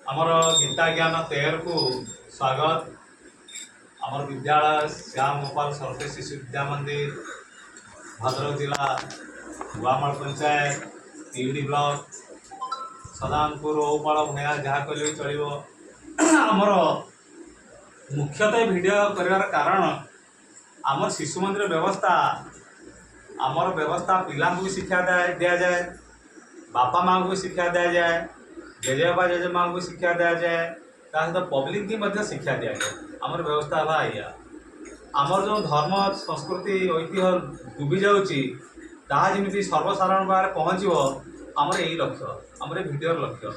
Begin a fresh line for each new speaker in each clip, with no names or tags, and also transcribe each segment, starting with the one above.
आमर गीता ज्ञान 13 को स्वागत। आमर विद्यालय श्याम गोपाल सरस्वती शिशु विद्या मंदिर भद्रक जिला गुआमाल पंचायत टीडी ब्लॉक सदानपुर ओपाल भैया जहाँ कहले चलो। आमर मुख्यतः वीडियो कर कारण आमर शिशु मंदिर व्यवस्था आमर व्यवस्था पिला को शिक्षा दि जाए, बापा माँ को शिक्षा दि जाए, जेजेबापा जेजेमा को शिक्षा दि जाए, सहित पब्लिक की मध्य शिक्षा दि जाए। आमर व्यवस्था है या आमर जो धर्म संस्कृति ऐतिह्य डूबी जाऊँगी जमी सर्वसाधारण पाखे पहुँचो आमर यही लक्ष्य, आमर भिडियो लक्ष्य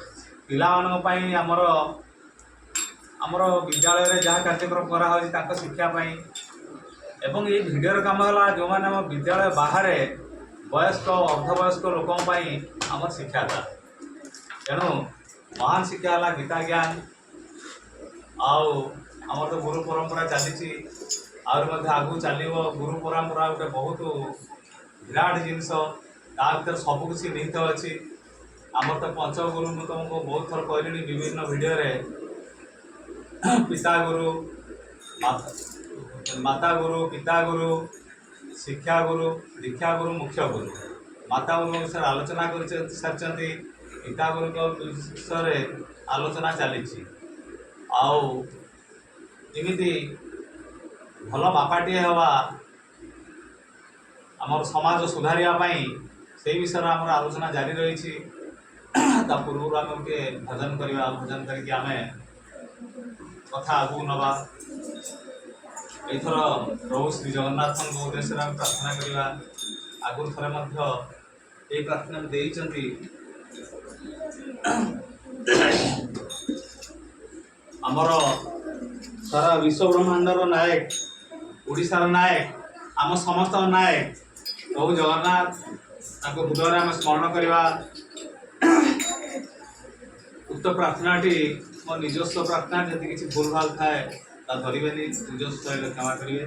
पाई आमर आमर विद्यालय जहाँ कार्यक्रम करा शिक्षापी एवं ये भिडियोर काम है जो मैंने आम विद्यालय बाहर वयस्क अर्धवयस्क लोकों आम शिक्षा था। तेणु महान शिक्षा है गीता ज्ञान आमर तो गुरु परंपरा चली आगू चलो। गुरु परंपरा गोटे बहुत विराट जिनस भर सबकि निहित अच्छी। आमर तो पंचगुरु मुझे तुमको बहुत थर कहली विभिन्न भिडियो पिता गुरु माता गुरु पिता गुरु शिक्षा गुरु दीक्षा गुरु मुख्य गुरु। माता गुरु विषय आलोचना कर सारी, पिता गुरु विषय आलोचना चली आमती भल बापाटे हवा आमर समाज सुधारियापाई से विषय आम आलोचना जारी रही। पूर्व आम गोटे भजन करवा, भजन करके आम कथा आगू नवा। एथर प्रभु श्री जगन्नाथ उद्देश्य आम प्रार्थना करवा। आगुरी थे ये प्रार्थना देइचंती आमर सारा विश्व ब्रह्मांडर नायक ओडिशार नायक आम समस्त नायक प्रभु जगन्नाथ हृदय आम स्मरण करवा। उक्त प्रार्थनाटी मो निजस्व प्रार्थना जब किसी भूल भाल थाए धरवे निजस्व क्षमा करेंगे।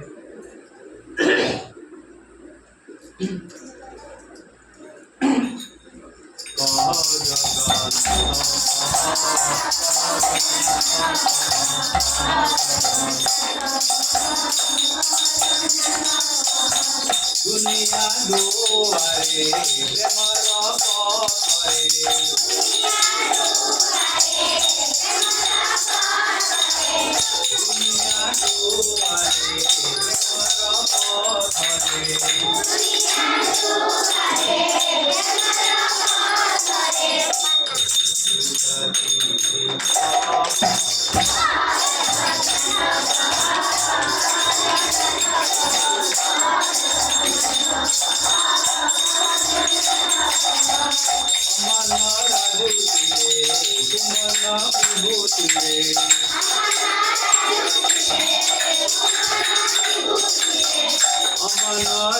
दुनिया दुआरे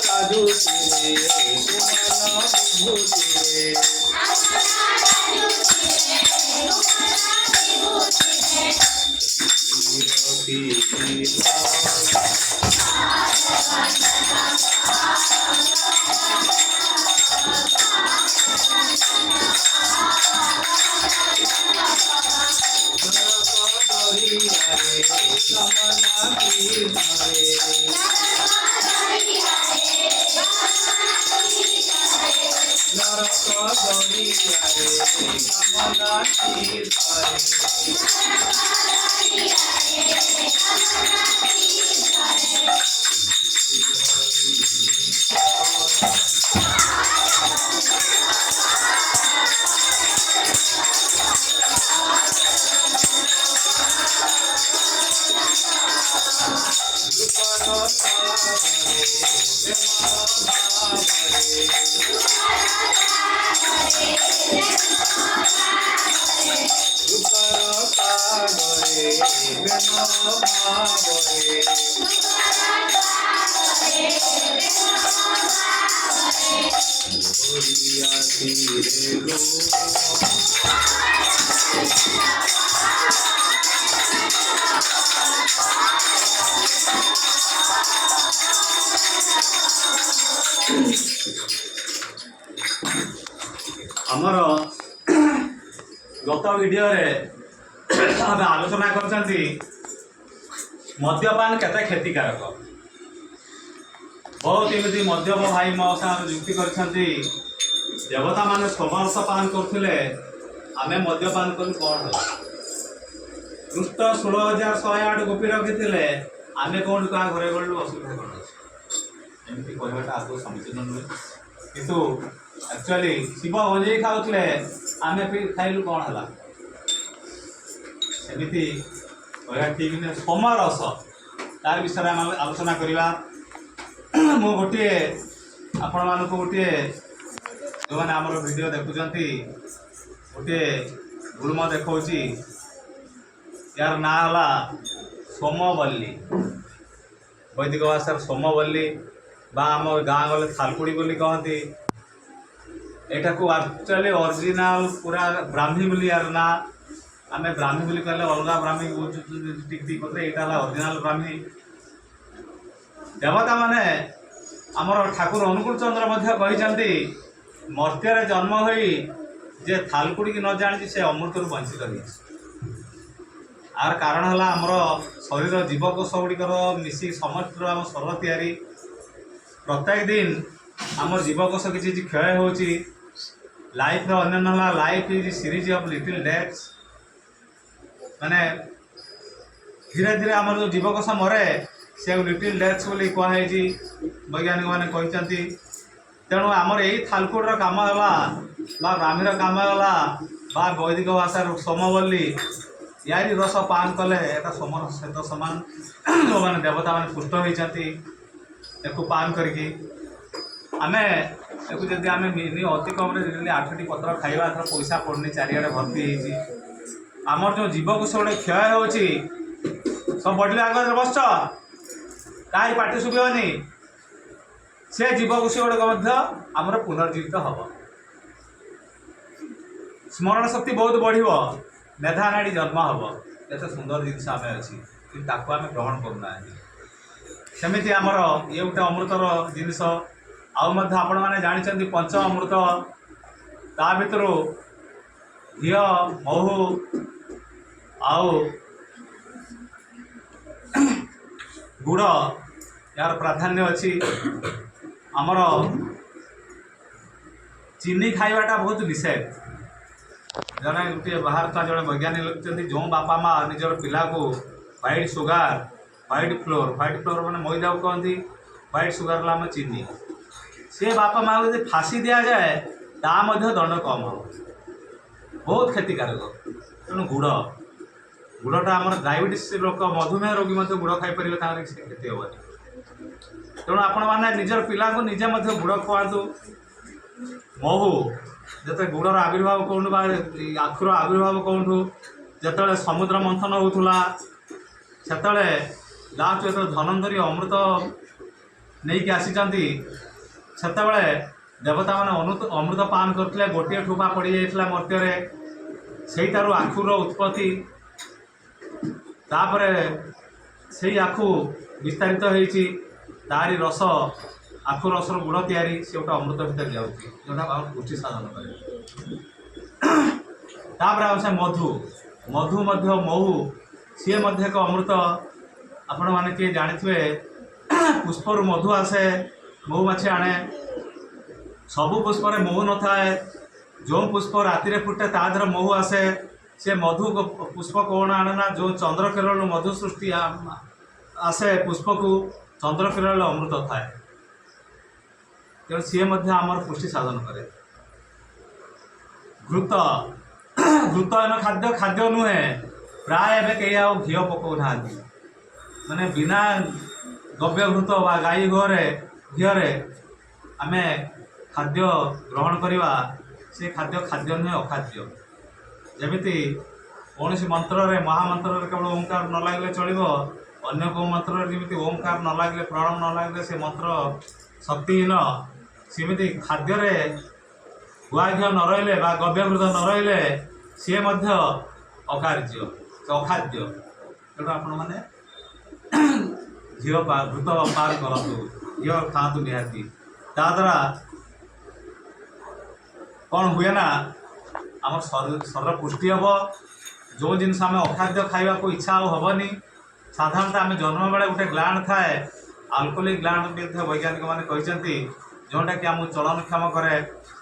राजू आमर गत वीडियो ଆମେ ଆଲୋଚନା କରିଛନ୍ତି ମଦ୍ୟପାନ କେତେ କ୍ଷତିକାରକ। ବହୁତ ଏମିତି ମଦ୍ୟପ ଭାଇ ମୋ ସାଙ୍ଗରେ ଯୁକ୍ତି କରିଛନ୍ତି ଦେବତାମାନେ ସମରସ ପାନ କରୁଥିଲେ, ଆମେ ମଦ୍ୟପାନ କଲୁ କ'ଣ ହେଲା? କୃଷ୍ଣ 16,108 ଗୋପୀ ରଖିଥିଲେ, ଆମେ କେଉଁଠି କାହା ଘରେ ଗଲୁ, ଅସୁବିଧା କ'ଣ ଅଛି? ଏମିତି କହିବାଟା ଆଦୌ ସମୀଚୀନ ନୁହେଁ। କିନ୍ତୁ ଆକ୍ଚୁଆଲି ଶିବ ଭୋଜେଇ ଖାଉଥିଲେ, ଆମେ ଖାଇଲୁ କ'ଣ ହେଲା? ସେମିତି କହିବା ଠିକ୍ ନୁହେଁ। ସମରସ ତାର ବିଷୟରେ ଆମେ ଆଲୋଚନା କରିବା। ମୁଁ ଗୋଟିଏ ଆପଣମାନଙ୍କୁ ଗୋଟିଏ ଯେଉଁମାନେ ଆମର ଭିଡ଼ିଓ ଦେଖୁଛନ୍ତି ଗୋଟିଏ ଗୁଳ୍ମ ଦେଖାଉଛି। यार ना है सोमवल्ली, वैदिक भाषा सोमवल्ली बा आम गाँ गले थालकुड़ी बोली कहती। यहाँ को एक्चुअली ओरिजिनल पूरा ब्राह्मी बोली यार ना, आम ब्राह्मी बोली कहले अलग ब्राह्मी टिक टिक करते, यहाँ ओरिजिनल ब्राह्मी। देवता माने आमर ठाकुर अनुकूल चंद्र कहते मर्त्य जन्म हो जे थालकुड़ी की न जानी से अमृत वंचित रही। आर कारण है आमर शरीर जीवकोष गुड़िकर मिसी समस्त आम शरीर तैयारी। प्रत्येक दिन आम जीवकोष किसी क्षय हो लाइफ अन्य life is series of little deaths. माने धीरे धीरे आम जो जीवकोष मरे से लिटिल डेथ्स बोली कहुई वैज्ञानिक मैंने कहते। तेणु आमर यही थालकुड़ काम है ब्राह्मीर काम है वैदिक भाषा सोमवल्ली यारी रस पान कले एटा समर सहित सामान जो मैंने देवता मैंने पुष्ट होती पान करके आमे जदि आम अति कम 8टी पत्र खाइबा एथर पैसा पड़नी चारिड़े भर्ती होती। आमर जो जीवकोष गोटे क्षय हो सब बढ़ले आगे बस कहीं पार्टी शुभनी से जीवकोष गुड़िक आमर पुनर्जीवित हम। स्मरण शक्ति बहुत बढ़ मेधा नाड़ी जन्म हम। एत सुंदर जिनस आम अच्छी कि आम ग्रहण करूना। सेमती आमर ये गोटे अमृतर जिनस आपण मैंने जानते पंच अमृत ता भर घी महू आउ गुड़ यार प्राधान्य अच्छी। आमर चीनी खाइबाटा बहुत निषेध। जड़े गोटे बाहर का जड़े वैज्ञानिक लिखते जो बापा माँ निजर पिला को व्हाइट सुगार व्हाइट फ्लोर मैंने मैदा को कहती, व्हाइट सुगार आम चीनी, से बापा माँ को फाँसी दि जाए ता दंड कम हो, बहुत क्षतिकारक। तेणु गुड़टा आम डायबिटीज लोक मधुमेह रोगी गुड़ खाईपर किसी क्षति हेनी। तेणु आपण मैंने निजर पिला को निजे गुड़ खुआतु। महू जिते गुड़र आविर्भाव कौटू आखुर आविर्भाव कौटू जो समुद्र मंथन होता से लास्ट जो धनंतरी अमृत नहीं कि आसी से देवता मैंने अमृत पान करते गोटे ठोपा पड़ जाता मर्त्य से आखुर उत्पत्ति तापर से आखु विस्तारित होती तारी रस आखु रसर गुड़ तैयारी से गोटे अमृत भर जाऊँगी जोटा पुष्टि साधन करे। से मधु मधु महू सी एक अमृत। आपण मैंने किए जानी पुष्पर मधु आसे महुमाछी आने सबु पुष्पर महू न थाए। जो पुष्प राति फुटे तादर महू आसे से मधु पुष्प कौन आने ना जो चंद्र किरण मधु सृष्टि आसे पुष्प को चंद्र किरण अमृत थाए। तेणु सी आमर पुष्टि साधन करे। घृत घृतन खाद्य खाद्य नुहे प्राय कई घी पकाऊना माने बिना गव्य घृत व गाई घरे घीरे आम खाद्य ग्रहण करवा से खाद्य खाद्य नुहे अखाद्य। जमीती कौन मंत्र महामंत्र केवल ओंकार न लगे चलो अन्य को मंत्र जमी ओंकार न लगे प्रणव न लगे से मंत्र शक्तिहीन सेमती खाद्य गुआ घी न रही गव्यघृत न रही सी अकार्य अखाद्य। तेणु आपण मैंने घी घृत पान करूँ घी खातु निहाती द्वारा कौन हुए ना आम शरीर पुष्टि हम जो जिनस आम अखाद्य खावा को इच्छा हेनी साधारणतः आम जन्म बेले गोटे ग्लैंड थाए अल्कोहोलिक ग्लैंड वैज्ञानिक मैंने कहते जोटा कि आम चलनक्षम करे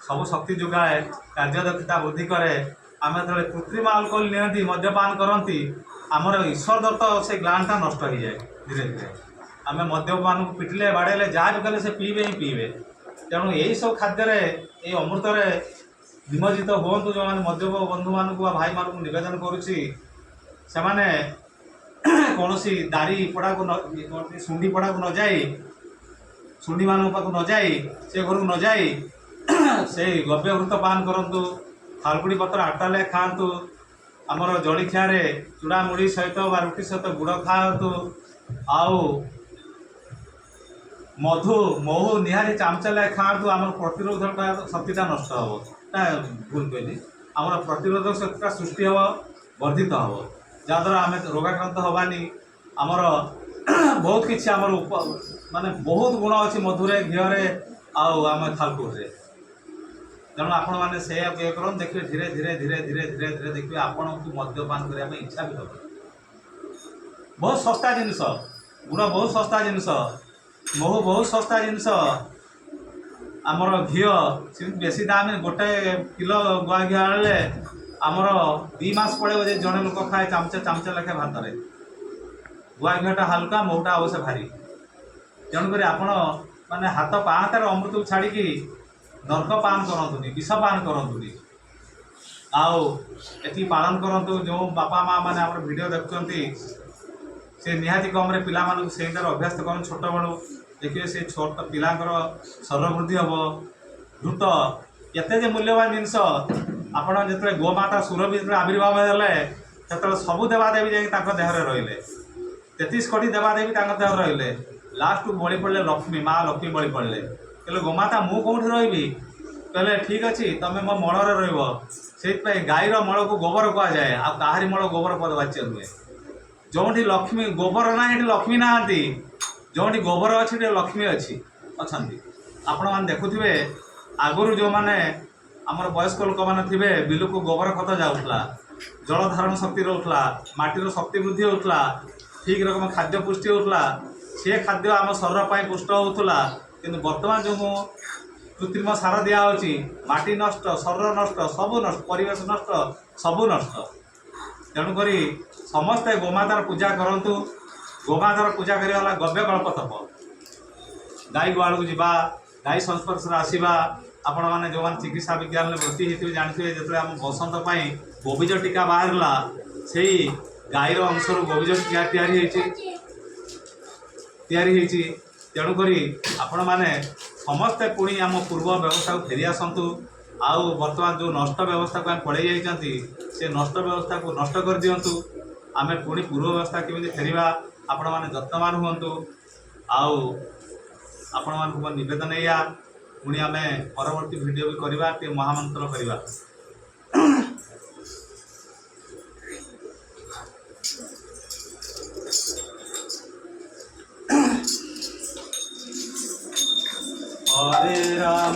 सब शक्ति जोगाए कार्यदक्षता वृद्धि करे आम जो कृत्रिम अल्कोहल नियंती मद्यपान करती आमर ईश्वर दत्त से ग्लैंडटा नष्ट हो जाए धीरे धीरे आम मद्यपान को पिटिले बाड़ेले जहाँ भी कले से पीबे ही पीबे तेणु यही सब खाद्य ये अमृत निमज्जित हूँ जो मैंने मद्यप बंधु मानक भाई मानक नवेदन करुच्ची से मैंने कौन सी दारी पड़ा को सुंडी पड़ा को न जाई सुंडी मान पाक न जाई से घर को न जाई से गव्यघृत पान करूँ थालकुड़ी पत्र आठटा ले खातु आमर जलिखिया चूड़ा मुड़ी सहित रुटी सहित गुड़ खातु आउ मधु महू निहारी चामचा ले खातु आम प्रतिरोधक शक्तिटा नष्ट हम भूल कहली आम प्रतिरोधक शक्तिटा सृष्टि हम वर्धित हम जहाँद्वारा आम रोगाक्रांत हवानी आमर बहुत किसी आमर माने बहुत गुण अच्छी मधुरे घीरे आम थालकुड़े तेणु आपण मैंने से ये कर देखिए धीरे धीरे धीरे धीरे धीरे धीरे देखिए आपण को मद्यपान करने इच्छा भी हम बहुत सस्ता जिनस गुड़ बहुत सस्ता जिनस महू बहुत सस्ता जिनस आमर घी बेसी दाम गोटे किलो गुआ घी आने आमर 2 मास पड़े जड़े लोक खाए चामचा लेखे भात गुआ घीटा हालुका महुटा अवश्य भारी तेणुक आपण मैंने हाथ पाहातार अमृत को छाड़ी नर्क पान करतुनि विष पान करतुनि आती पालन करूँ जो बापा माँ मैंने आम वीडियो देखुं से निहाती कम पिला से अभ्यास कर छोट बड़ू देखिए से छोट पिलांकर शरीर वृद्धि हम द्रुत केते मूल्यवान जिनस आपण जो गोमाता सुरभि जो आविर्भाव हेले से सबू देवादेवी जाकि देहरे रहिले 33 कोटी देवादेवी देह रहिले लास्ट बड़ी पड़े लक्ष्मी माँ लक्ष्मी बड़ी पड़े कहले गोमाता मु कौटी रही कहले ठीक अच्छे तुम मो मल रही गाईर मल को गोबर कह जाए आहारी मल गोबर पद वाच्य नुहे जो लक्ष्मी गोबर ना लक्ष्मी नहांती जो गोबर अच्छी लक्ष्मी अच्छी अच्छा आपण मैंने देखुवे आगुरी जो मैंने आमर वयस्क लोक मैंने थे बिल को गोबर खत जाऊला जल धारण शक्ति रोला माटीर शक्ति वृद्धि होता ठीक रकम खाद्य पुष्टि होता सी खाद्य आम शरीर पर पुष्ट होता कि बर्तमान जो कृत्रिम सार दिखाई माटी नष्ट शरीर नष्ट सबू नष्ट परिवेश नष्ट सबू नष्ट तेणुक समस्ते गोमातार पूजा करूँ गोमातार पूजा करला गव्य कल्प तप गाई गुआड़ को जावा गाई संस्पर्श आसवा आपण मैंने जो मैंने चिकित्सा विज्ञान में वृत्ति होती जानते जो आम बसंत गोबीज टीका बाहरला से गाईर अंशर गोबीज टीका तेणुक आपण मैंने समस्ते पुणी आम पूर्व व्यवस्था को फेरी आसतु आउ बर्तमान जो नष्ट व्यवस्था को पड़े जाती से नष्ट व्यवस्था को नष्ट कर दिंतु आम पुणी पूर्व व्यवस्था केमी फेरवा आपण मैंने जत्नवान हुंतु आपण मानक नवेदन या पुणी आम परवर्ती वीडियो भी करवा टे महामंत्र करवा हरे राम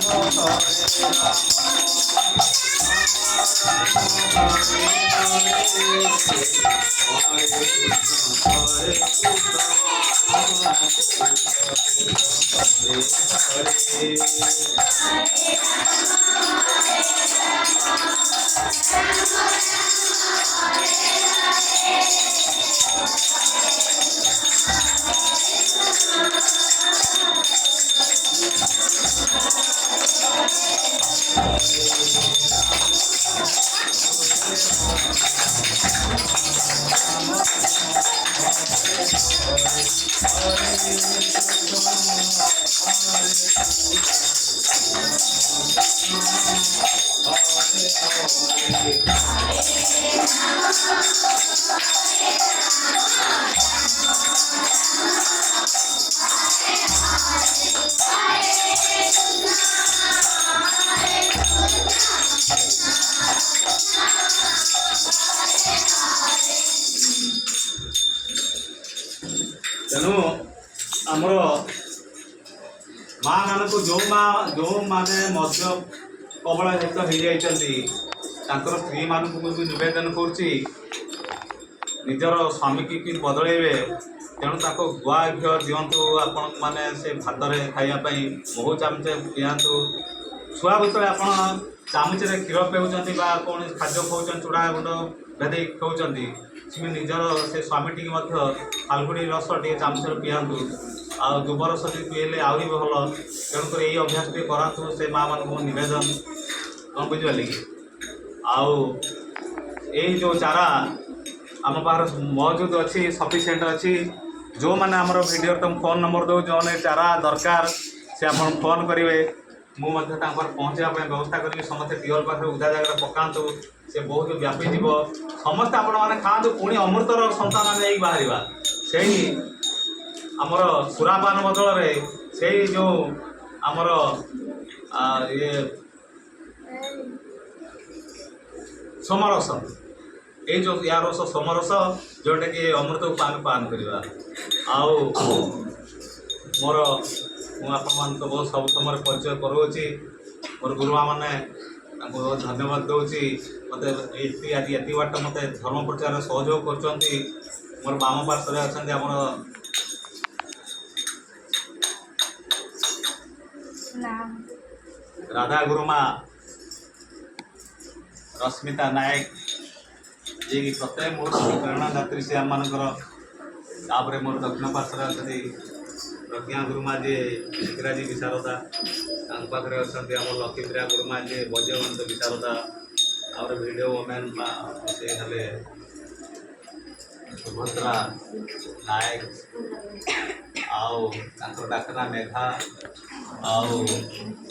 तेणु आमर माँ मान जो मैंने मध्य कबल हित हो जाती स्त्री मानक भी नवेदन करुच्ची ନିଜର ସ୍ୱାମୀ କି ବଦଳେଇବେ ତେଣୁ ତାକୁ ଗୁଆ ଘିଅ ଦିଅନ୍ତୁ ଆପଣ ମାନେ ସେ ଭାତରେ ଖାଇବା ପାଇଁ ମହୁ ଚାମଚ ପିଆନ୍ତୁ। ଛୁଆ ଭିତରେ ଆପଣ ଚାମଚରେ କ୍ଷୀର ପିଉଛନ୍ତି ବା କୌଣସି ଖାଦ୍ୟ ଖାଉଛନ୍ତି ଚୁଡ଼ା ଗୁଣ୍ଡ ଭେଦେଇ ଖାଉଛନ୍ତି ସେମିତି ନିଜର ସେ ସ୍ୱାମୀଟିକି ମଧ୍ୟ ଫାଲଗୁଡ଼ି ରସ ଟିକେ ଚାମଚରେ ପିଆନ୍ତୁ। ଆଉ ଦୁବ ରସ ଟିକେ ପିଇଲେ ଆହୁରି ଭଲ। ତେଣୁକରି ଏଇ ଅଭ୍ୟାସ ଟିକେ କରାନ୍ତୁ ସେ ମାଆମାନଙ୍କୁ ମୋ ନିବେଦନ। କ'ଣ ବୁଝିପାରିଲେ କି? ଆଉ ଏଇ ଯେଉଁ ଚାରା ଆମ ପାଖରେ ମହଜୁଦ ଅଛି ସଫିସିଏଣ୍ଟ ଅଛି। ଯେଉଁମାନେ ଆମର ଭିଡ଼ିଓରେ ତୁମ ଫୋନ୍ ନମ୍ବର ଦେଉଛି ଯେଉଁମାନେ ଚାରା ଦରକାର ସେ ଆପଣ ଫୋନ୍ କରିବେ ମୁଁ ମଧ୍ୟ ତାଙ୍କ ପାଖରେ ପହଞ୍ଚିବା ପାଇଁ ବ୍ୟବସ୍ଥା କରିବି। ସମସ୍ତେ ଟିୱଲ୍ ପାଖରେ ଉଦା ଜାଗାରେ ପକାନ୍ତୁ ସେ ବହୁତ ବ୍ୟାପିଯିବ। ସମସ୍ତେ ଆପଣମାନେ ଖାଆନ୍ତୁ ପୁଣି ଅମୃତର ସନ୍ତାନ ନେଇକି ବାହାରିବା। ସେଇ ଆମର ସୁରାପାନ ବଦଳରେ ସେଇ ଯେଉଁ ଆମର ଇଏ ସୋମରସ ଏଇ ଯେଉଁ ୟା ରସ ସୋମରସ ଯେଉଁଟାକି ଅମୃତକୁ ଆମେ ପାନ କରିବା। ଆଉ ମୁଁ ଆପଣମାନଙ୍କୁ ବହୁତ ସବୁ ସମୟରେ ପରିଚୟ କରୁଅଛି। ମୋର ଗୁରୁମାମାନେ ତାଙ୍କୁ ବହୁତ ଧନ୍ୟବାଦ ଦେଉଛି। ମୋତେ ଆଜି ଏତିକି ବାଟ ମୋତେ ଧର୍ମ ପ୍ରଚାରରେ ସହଯୋଗ କରୁଛନ୍ତି। ମୋର ବାମ ପାର୍ଶ୍ୱରେ ଅଛନ୍ତି ଆମର ରାଧା ଗୁରୁମା, ରଶ୍ମିତା ନାୟକ ଯିଏକି ପ୍ରତ୍ୟେକ ମୁହୂର୍ତ୍ତରେ ପ୍ରେରଣାଦାତ୍ରୀ ସେ ଆମମାନଙ୍କର। ତାପରେ ମୋର ଦକ୍ଷିଣ ପାର୍ଶ୍ୱରେ ଅଛନ୍ତି ପ୍ରଜ୍ଞା ଗୁରୁମା ଯିଏ ଇଂରାଜୀ ବିଶାରଦା। ତାଙ୍କ ପାଖରେ ଅଛନ୍ତି ଆମର ଲକ୍ଷ୍ମୀପ୍ରିୟା ଗୁରୁମା ଯିଏ ବୈଦ୍ୟଗଣିତ ବିଶାରଦା। ଆମର ଭିଡ଼ିଓ ଓମେନ୍ ସେ ହେଲେ ସୁଭଦ୍ରା ନାୟକ। ଆଉ ତାଙ୍କର ଡାକ୍ତରା ମେଘା। ଆଉ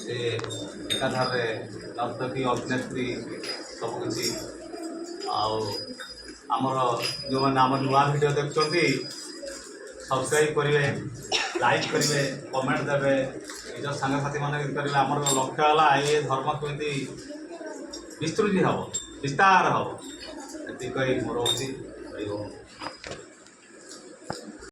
ସେ ଏକାଧାରରେ ନର୍ତ୍ତକୀ ଅଭିନେତ୍ରୀ ସବୁକିଛି। ଆଉ ଆମର ଯେଉଁମାନେ ଆମର ନୂଆ ଭିଡ଼ିଓ ଦେଖୁଛନ୍ତି ସବସ୍କ୍ରାଇବ୍ କରିବେ, ଲାଇକ୍ କରିବେ, କମେଣ୍ଟ ଦେବେ, ନିଜ ସାଙ୍ଗସାଥିମାନେ କରିବେ। ଆମର ଲକ୍ଷ୍ୟ ହେଲା ଏ ଧର୍ମ କେମିତି ବିସ୍ତୃତି ହେବ, ବିସ୍ତାର ହେବ। ଏତିକି କହି ମୋର ହେଉଛି।